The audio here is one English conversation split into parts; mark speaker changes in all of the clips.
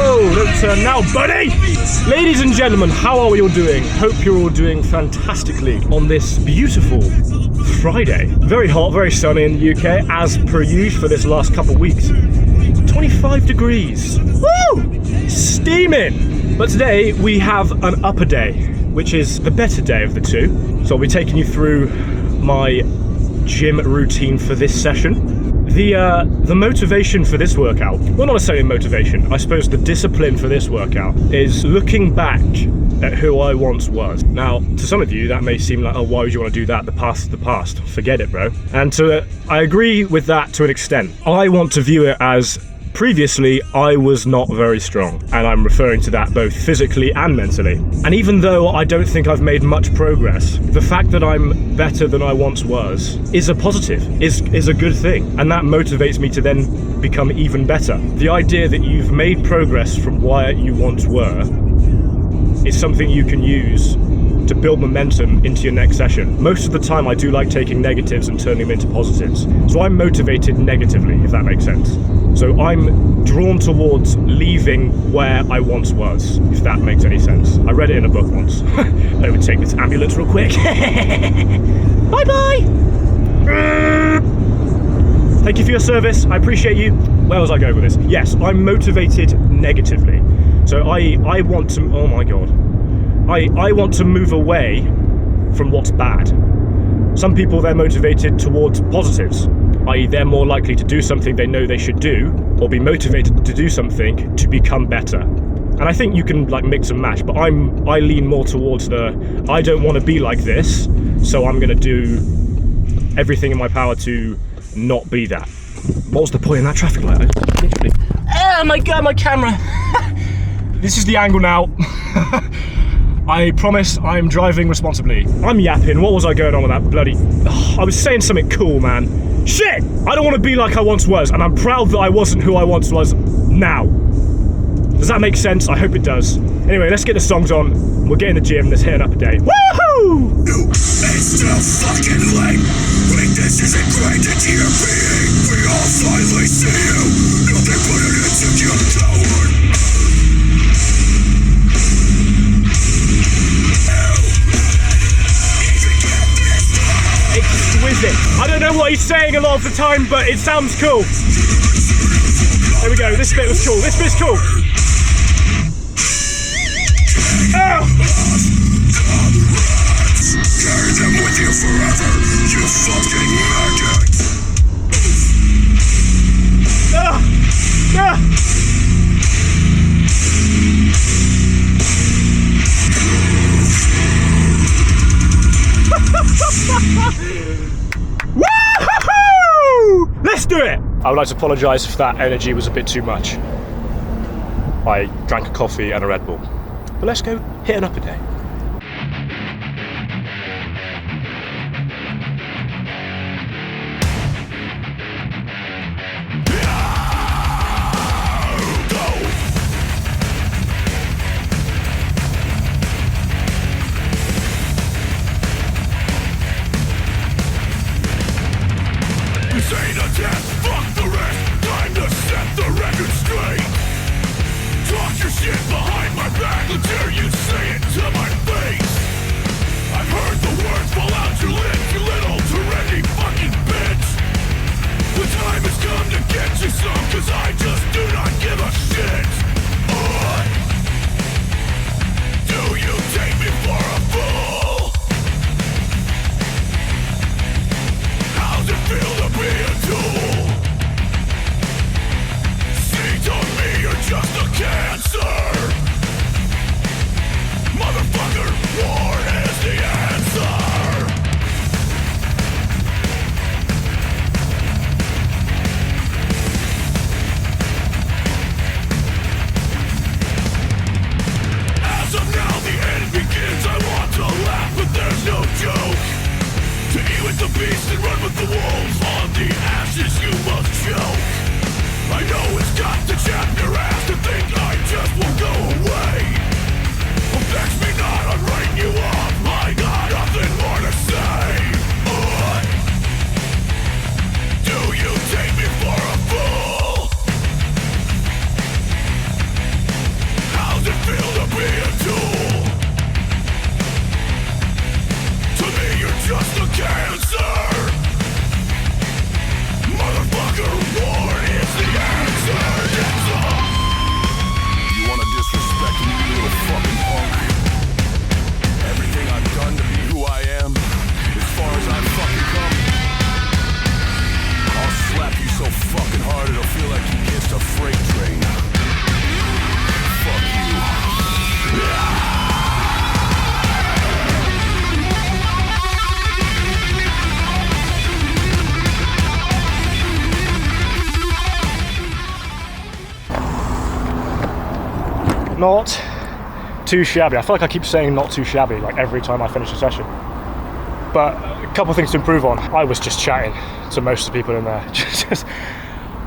Speaker 1: Oh, don't turn now, buddy! Ladies and gentlemen, how are we all doing? Hope you're all doing fantastically on this beautiful Friday. Very hot, very sunny in the UK, as per usual for this last couple of weeks. 25 degrees. Woo! Steaming! But today we have an upper day, which is the better day of the two. So I'll be taking you through my gym routine for this session. The motivation for this workout, well, not necessarily motivation, I suppose the discipline for this workout is looking back at who I once was. Now, to some of you, that may seem like, oh, why would you want to do that? The past is the past. Forget it, bro. And I agree with that to an extent. I want to view it as previously, I was not very strong, and I'm referring to that both physically and mentally. And even though I don't think I've made much progress, the fact that I'm better than I once was is a positive, is a good thing, and that motivates me to then become even better. The idea that you've made progress from where you once were is something you can use to build momentum into your next session. Most of the time I do like taking negatives and turning them into positives. So I'm motivated negatively, if that makes sense. So I'm drawn towards leaving where I once was, if that makes any sense. I read it in a book once. Overtake this ambulance real quick. Bye-bye! Thank you for your service, I appreciate you. Where was I going with this? Yes, I'm motivated negatively. So I want to, oh my God. I want to move away from what's bad. Some people, they're motivated towards positives, i.e. they're more likely to do something they know they should do, or be motivated to do something to become better. And I think you can like mix and match, but I lean more towards I don't want to be like this, so I'm gonna do everything in my power to not be that. What was the point in that traffic light? Literally. Oh my God, my camera! This is the angle now. I promise I'm driving responsibly. I'm yapping. What was I going on with that bloody... I was saying something cool, man. Shit! I don't want to be like I once was, and I'm proud that I wasn't who I once was now. Does that make sense? I hope it does. Anyway, let's get the songs on. We'll get in the gym. Let's hit an upper day. Woohoo!
Speaker 2: It's still fucking late. Weakness is ingrained into your being. We all finally see you. Nothing but an insecure coward.
Speaker 1: Exquisite. I don't know what he's saying a lot of the time, but it sounds cool. There we go. This bit was cool. This bit's cool. Oh!
Speaker 2: Carry them with you forever, you fucking maggot.
Speaker 1: Ah! Ah! Woo-hoo-hoo! Let's do it! I would like to apologise if that energy was a bit too much. I drank a coffee and a Red Bull. But let's go hit an upper day.
Speaker 2: This ain't a test, fuck the rest. Time to set the record straight. Talk your shit behind my back until you say it to my
Speaker 1: Not too shabby. I feel like I keep saying not too shabby like every time I finish a session. But a couple of things to improve on. I was just chatting to most of the people in there, just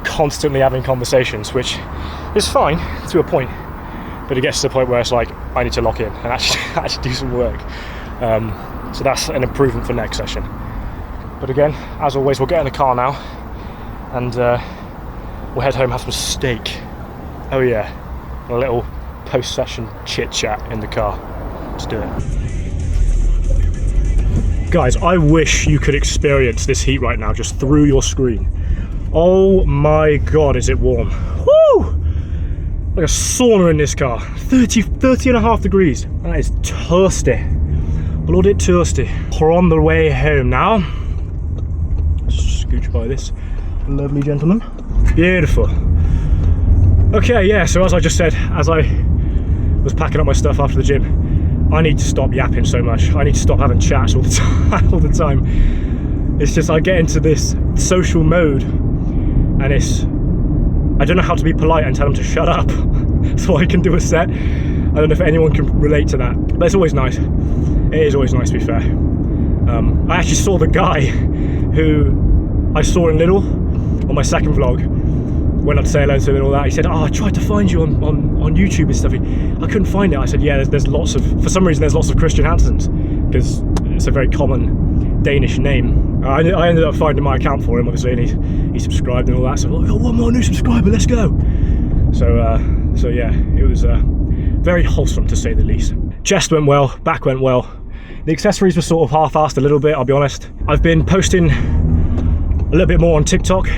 Speaker 1: constantly having conversations, which is fine to a point, but it gets to the point where it's like I need to lock in and actually do some work. So that's an improvement for next session. But again, as always, we'll get in the car now and we'll head home, have some steak. Oh yeah, a little post-session chit-chat in the car. Let's do it. Guys, I wish you could experience this heat right now just through your screen. Oh my god, is it warm. Woo! Like a sauna in this car. 30 and a half degrees. That is thirsty. Bloody thirsty. We're on the way home now. Scooch by this lovely gentleman. Beautiful. Okay, yeah, so as I just said, as I was packing up my stuff after the gym, I need to stop yapping so much. I need to stop having chats all the time. It's just I get into this social mode and I don't know how to be polite and tell them to shut up so I can do a set. I don't know if anyone can relate to that, but it's always nice. It is always nice, to be fair. I actually saw the guy who I saw in Lidl on my second vlog. Went up to say hello to him and all that. He said, oh, I tried to find you on YouTube and stuff. I couldn't find it. I said, yeah, there's lots of, for some reason there's lots of Christian Hansons, because it's a very common Danish name. I ended up finding my account for him, obviously, and he subscribed and all that. So I got one more new subscriber, let's go. So yeah, it was very wholesome, to say the least. Chest went well, back went well. The accessories were sort of half-assed a little bit, I'll be honest. I've been posting a little bit more on TikTok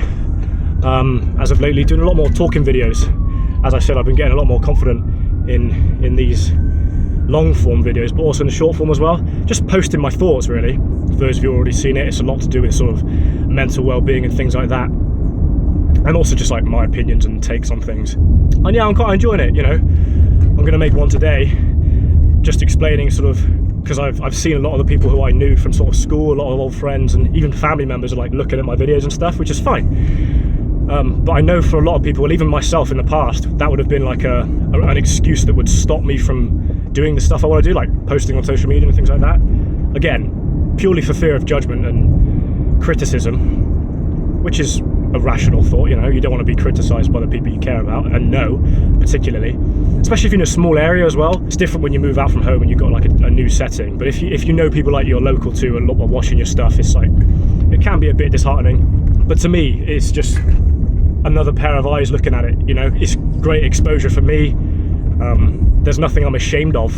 Speaker 1: as of lately, doing a lot more talking videos. As I said, I've been getting a lot more confident in these long form videos, but also in the short form as well. Just posting my thoughts, really. For those of you who have already seen it, it's a lot to do with sort of mental well-being and things like that. And also just like my opinions and takes on things. And yeah, I'm quite enjoying it, you know. I'm gonna make one today, just explaining sort of, because I've seen a lot of the people who I knew from sort of school, a lot of old friends and even family members are like looking at my videos and stuff, which is fine. But I know for a lot of people, and even myself in the past, that would have been like an excuse that would stop me from doing the stuff I want to do, like posting on social media and things like that. Again, purely for fear of judgment and criticism, which is a rational thought, you know. You don't want to be criticised by the people you care about and know, particularly. Especially if you're in a small area as well. It's different when you move out from home and you've got like a new setting. But if you know people like you're local to and are watching your stuff, it's like, it can be a bit disheartening. But to me, it's just another pair of eyes looking at it, you know. It's great exposure for me. There's nothing I'm ashamed of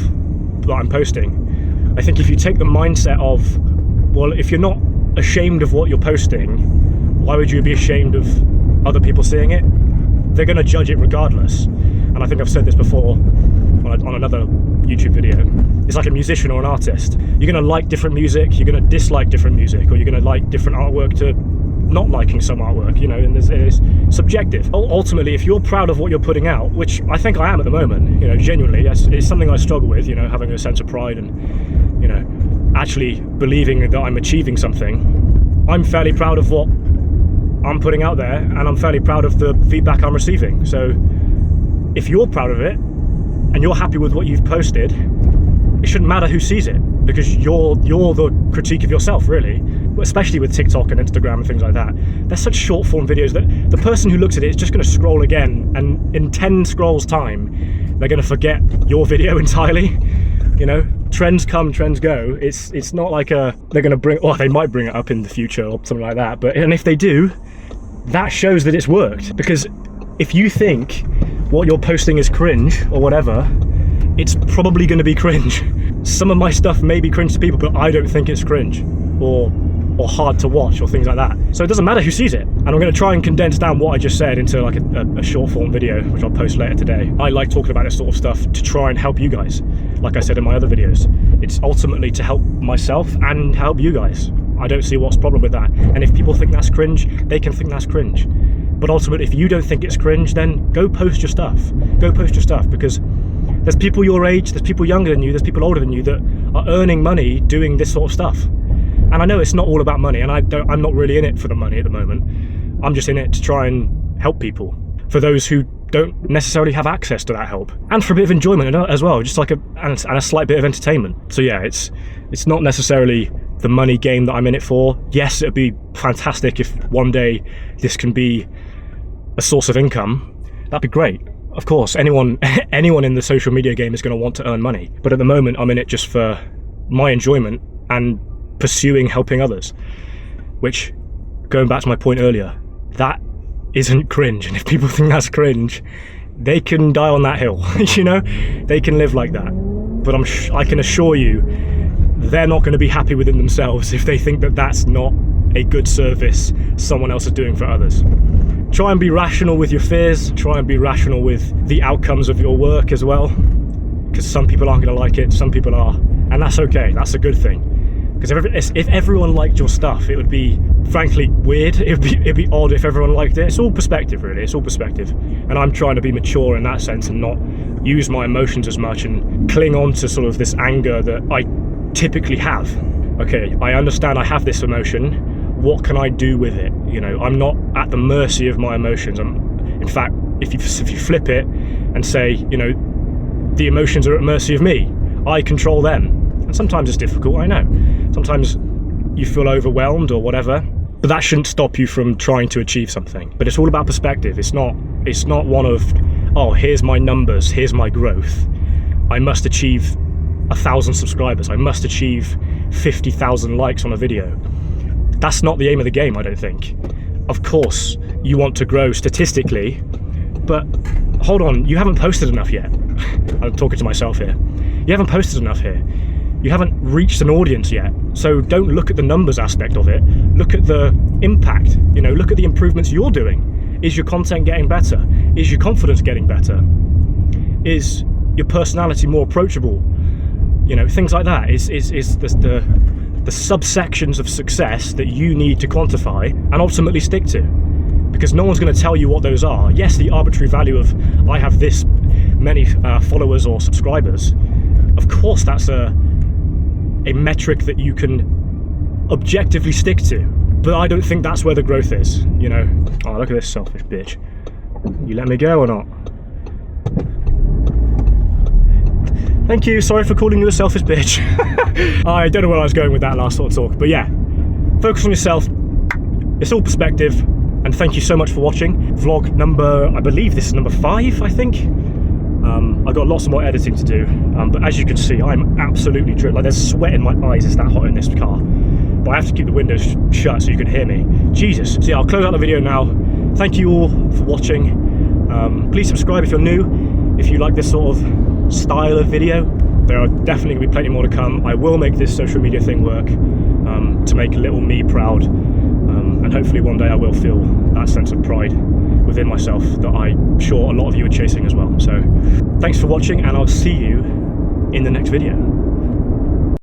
Speaker 1: that I'm posting. I think if you take the mindset of, well, if you're not ashamed of what you're posting, why would you be ashamed of other people seeing it? They're going to judge it regardless. And I think I've said this before on another YouTube video. It's like a musician or an artist. You're going to like different music, you're going to dislike different music, or you're going to like different artwork to not liking some artwork, you know, and it's subjective. Ultimately, if you're proud of what you're putting out, which I think I am at the moment, you know, genuinely, it's something I struggle with, you know, having a sense of pride and, you know, actually believing that I'm achieving something. I'm fairly proud of what I'm putting out there, and I'm fairly proud of the feedback I'm receiving. So if you're proud of it and you're happy with what you've posted, it shouldn't matter who sees it, because you're the critique of yourself, really. Especially with TikTok and Instagram and things like that. They're such short form videos that the person who looks at it is just going to scroll again, and in 10 scrolls time they're going to forget your video entirely. You know, trends come, trends go. It's not like they're going to bring, or they might bring it up in the future or something like that, but and if they do, that shows that it's worked. Because if you think what you're posting is cringe or whatever, it's probably going to be cringe. Some of my stuff may be cringe to people, but I don't think it's cringe or hard to watch or things like that. So it doesn't matter who sees it. And I'm going to try and condense down what I just said into like a short form video, which I'll post later today. I like talking about this sort of stuff to try and help you guys. Like I said in my other videos, it's ultimately to help myself and help you guys. I don't see what's the problem with that. And if people think that's cringe, they can think that's cringe. But ultimately, if you don't think it's cringe, then go post your stuff. Go post your stuff, because there's people your age, there's people younger than you, there's people older than you that are earning money doing this sort of stuff. And I know it's not all about money, and I'm not really in it for the money at the moment. I'm just in it to try and help people. For those who don't necessarily have access to that help, and for a bit of enjoyment as well, just like and a slight bit of entertainment. So yeah, it's not necessarily the money game that I'm in it for. Yes, it'd be fantastic if one day this can be a source of income. That'd be great. Of course, anyone in the social media game is going to want to earn money, but at the moment I'm in it just for my enjoyment and pursuing helping others, which, going back to my point earlier, that isn't cringe. And if people think that's cringe, they can die on that hill. You know, they can live like that. But I can assure you, they're not going to be happy within themselves if they think that that's not a good service someone else is doing for others. Try and be rational with your fears. Try and be rational with the outcomes of your work as well, because some people aren't going to like it, some people are, and that's okay. That's a good thing. Because if everyone liked your stuff, it would be, frankly, weird. It'd be odd if everyone liked it. It's all perspective, really. It's all perspective. And I'm trying to be mature in that sense and not use my emotions as much and cling on to sort of this anger that I typically have. Okay, I understand I have this emotion. What can I do with it? You know, I'm not at the mercy of my emotions. In fact, if you flip it and say, you know, the emotions are at mercy of me, I control them. And sometimes it's difficult, I know. Sometimes you feel overwhelmed or whatever, but that shouldn't stop you from trying to achieve something. But it's all about perspective. It's not one of, oh, here's my numbers, here's my growth. I must achieve 1,000 subscribers. I must achieve 50,000 likes on a video. That's not the aim of the game, I don't think. Of course, you want to grow statistically, but hold on, you haven't posted enough yet. I'm talking to myself here. You haven't posted enough here. You haven't reached an audience yet. So don't look at the numbers aspect of it. Look at the impact. You know, look at the improvements you're doing. Is your content getting better? Is your confidence getting better? Is your personality more approachable? You know, things like that. Is the subsections of success that you need to quantify and ultimately stick to. Because no one's going to tell you what those are. Yes, the arbitrary value of I have this many followers or subscribers. Of course, that's a metric that you can objectively stick to, but I don't think that's where the growth is, you know. Oh, look at this selfish bitch. You let me go or not? Thank you, sorry for calling you a selfish bitch. I don't know where I was going with that last sort of talk, but yeah, focus on yourself. It's all perspective, and thank you so much for watching. Vlog number, I believe this is number 5, I think. I've got lots more editing to do, but as you can see, I'm absolutely dripped. Like, there's sweat in my eyes, it's that hot in this car. But I have to keep the windows shut so you can hear me. Jesus. So yeah, I'll close out the video now. Thank you all for watching. Please subscribe if you're new, if you like this sort of style of video. There are definitely going to be plenty more to come. I will make this social media thing work to make little me proud. And hopefully one day I will feel that sense of pride within myself that I'm sure a lot of you are chasing as well. So thanks for watching, and I'll see you in the next video.